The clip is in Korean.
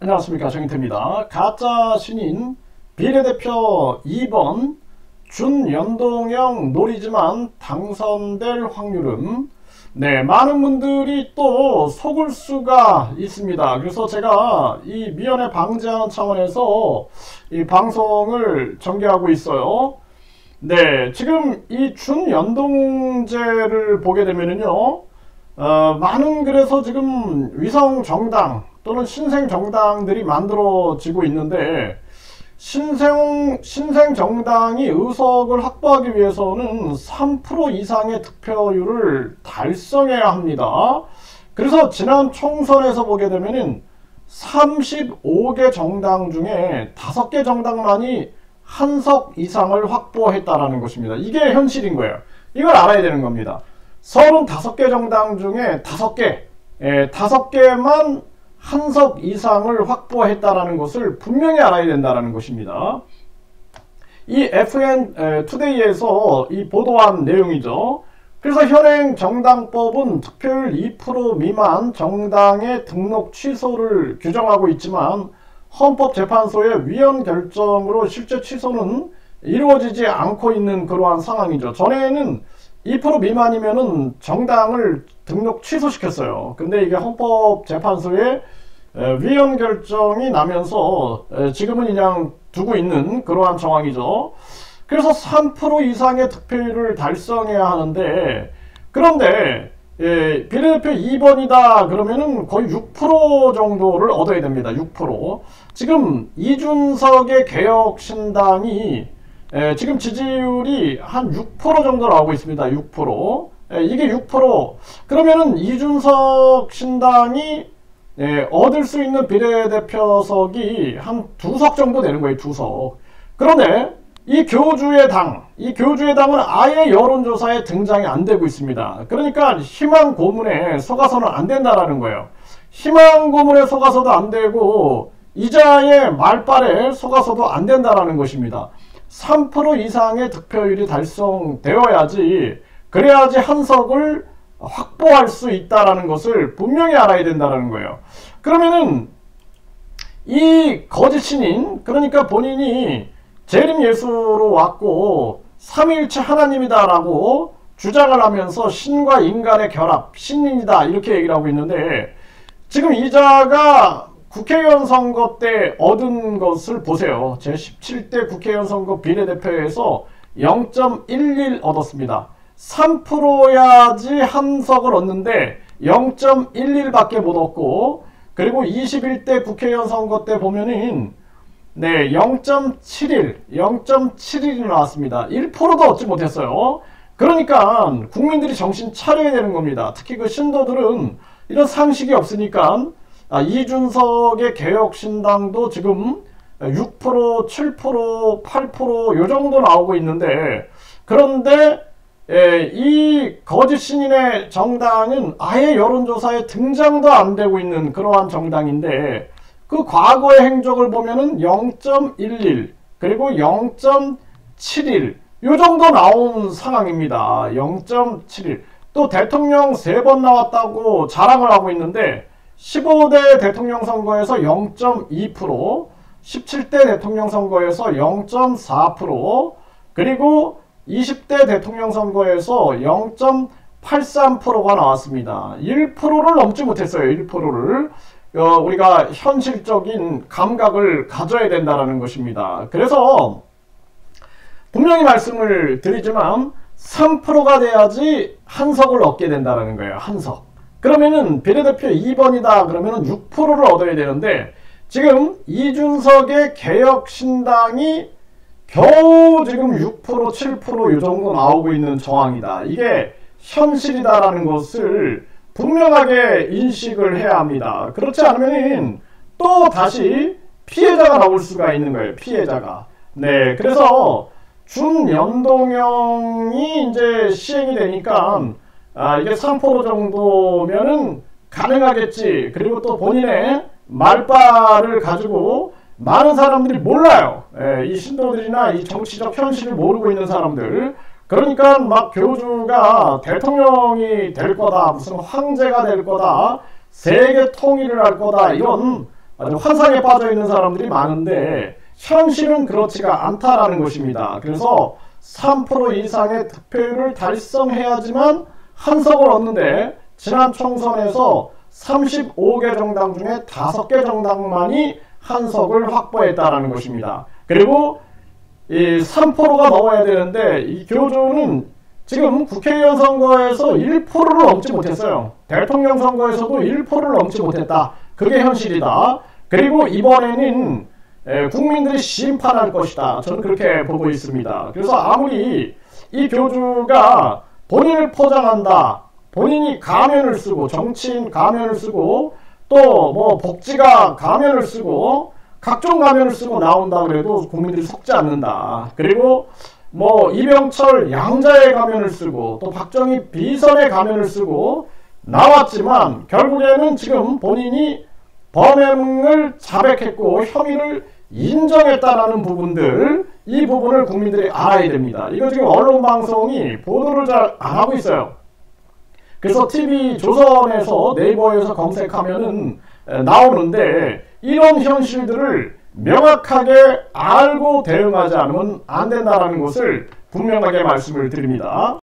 안녕하십니까, 정인태입니다. 가짜 신인 비례대표 2번 준연동형 노리지만 당선될 확률은 많은 분들이 또 속을 수가 있습니다. 그래서 제가 이 미연에 방지하는 차원에서 이 방송을 전개하고 있어요. 지금 이 준연동제를 보게 되면은요, 많은 그래서 지금 위성 정당 또는 신생 정당들이 만들어지고 있는데, 신생 정당이 의석을 확보하기 위해서는 3% 이상의 득표율을 달성해야 합니다. 그래서 지난 총선에서 보게 되면은 35개 정당 중에 5개 정당만이 한석 이상을 확보했다라는 것입니다. 이게 현실인 거예요. 이걸 알아야 되는 겁니다. 35개 정당 중에 5개만 한석 이상을 확보했다라는 것을 분명히 알아야 된다는 것입니다. 이 FN 투데이에서 이 보도한 내용이죠. 그래서 현행 정당법은 득표율 2% 미만 정당의 등록 취소를 규정하고 있지만 헌법재판소의 위헌 결정으로 실제 취소는 이루어지지 않고 있는 그러한 상황이죠. 전에는 2% 미만이면은 정당을 등록 취소시켰어요. 근데 이게 헌법재판소의 위헌 결정이 나면서 지금은 그냥 두고 있는 그러한 정황이죠. 그래서 3% 이상의 득표율을 달성해야 하는데, 그런데 비례대표 2번이다 그러면은 거의 6% 정도를 얻어야 됩니다. 6%. 지금 이준석의 개혁신당이 지금 지지율이 한 6% 정도 나오고 있습니다. 6%. 이게 6%. 그러면은 이준석 신당이 얻을 수 있는 비례대표석이 한 2석 정도 되는 거예요. 2석. 그런데 이 교주의 당은 아예 여론조사에 등장이 안 되고 있습니다. 그러니까 희망 고문에 속아서는 안 된다라는 거예요. 희망 고문에 속아서도 안 되고 이자의 말빨에 속아서도 안 된다라는 것입니다. 3% 이상의 득표율이 달성되어야지, 그래야지 한석을 확보할 수 있다라는 것을 분명히 알아야 된다는 거예요. 그러면은 이 거짓 신인, 그러니까 본인이 재림 예수로 왔고 삼위일체 하나님이다라고 주장을 하면서 신과 인간의 결합, 신인이다 이렇게 얘기를 하고 있는데, 지금 이자가 국회의원 선거 때 얻은 것을 보세요. 제17대 국회의원 선거 비례대표에서 0.11 얻었습니다. 3%야지 한석을 얻는데 0.11밖에 못 얻고, 그리고 21대 국회의원 선거 때 보면은 0.71이 나왔습니다. 1%도 얻지 못했어요. 그러니까 국민들이 정신 차려야 되는 겁니다. 특히 그 신도들은 이런 상식이 없으니까 이준석의 개혁신당도 지금 6%, 7%, 8% 요 정도 나오고 있는데, 그런데 이 거짓 신인의 정당은 아예 여론조사에 등장도 안 되고 있는 그러한 정당인데, 그 과거의 행적을 보면은 0.11 그리고 0.71 요 정도 나온 상황입니다. 0.71. 또 대통령 3번 나왔다고 자랑을 하고 있는데 15대 대통령 선거에서 0.2%, 17대 대통령 선거에서 0.4%, 그리고 20대 대통령 선거에서 0.83%가 나왔습니다. 1%를 넘지 못했어요. 1%를. 우리가 현실적인 감각을 가져야 된다는 것입니다. 그래서 분명히 말씀을 드리지만 3%가 돼야지 한석을 얻게 된다는 거예요. 한석. 그러면은 비례대표 2번이다 그러면은 6%를 얻어야 되는데, 지금 이준석의 개혁신당이 겨우 지금 6%, 7% 이 정도 나오고 있는 정황이다. 이게 현실이다라는 것을 분명하게 인식을 해야 합니다. 그렇지 않으면 또 다시 피해자가 나올 수가 있는 거예요. 피해자가. 그래서 준연동형이 이제 시행이 되니까 이게 3% 정도면은 가능하겠지. 그리고 또 본인의 말빨을 가지고 많은 사람들이 몰라요. 이 신도들이나 이 정치적 현실을 모르고 있는 사람들. 그러니까 막 교주가 대통령이 될 거다, 무슨 황제가 될 거다, 세계 통일을 할 거다, 이런 아주 환상에 빠져 있는 사람들이 많은데 현실은 그렇지가 않다라는 것입니다. 그래서 3% 이상의 득표율을 달성해야지만 한석을 얻는데 지난 총선에서 35개 정당 중에 5개 정당만이 한석을 확보했다라는 것입니다. 그리고 이 3%가 넘어야 되는데 이 교주는 지금 국회의원 선거에서 1%를 넘지 못했어요. 대통령 선거에서도 1%를 넘지 못했다. 그게 현실이다. 그리고 이번에는 국민들이 심판할 것이다. 저는 그렇게 보고 있습니다. 그래서 아무리 이 교주가 본인을 포장한다. 본인이 가면을 쓰고 정치인 가면을 쓰고 또 뭐 복지가 가면을 쓰고 각종 가면을 쓰고 나온다 그래도 국민들이 속지 않는다. 그리고 뭐 이병철 양자의 가면을 쓰고 또 박정희 비선의 가면을 쓰고 나왔지만 결국에는 지금 본인이 범행을 자백했고 혐의를 인정했다라는 부분들, 이 부분을 국민들이 알아야 됩니다. 이거 지금 언론방송이 보도를 잘 안 하고 있어요. 그래서 TV조선에서 네이버에서 검색하면은 나오는데 이런 현실들을 명확하게 알고 대응하지 않으면 안 된다는 것을 분명하게 말씀을 드립니다.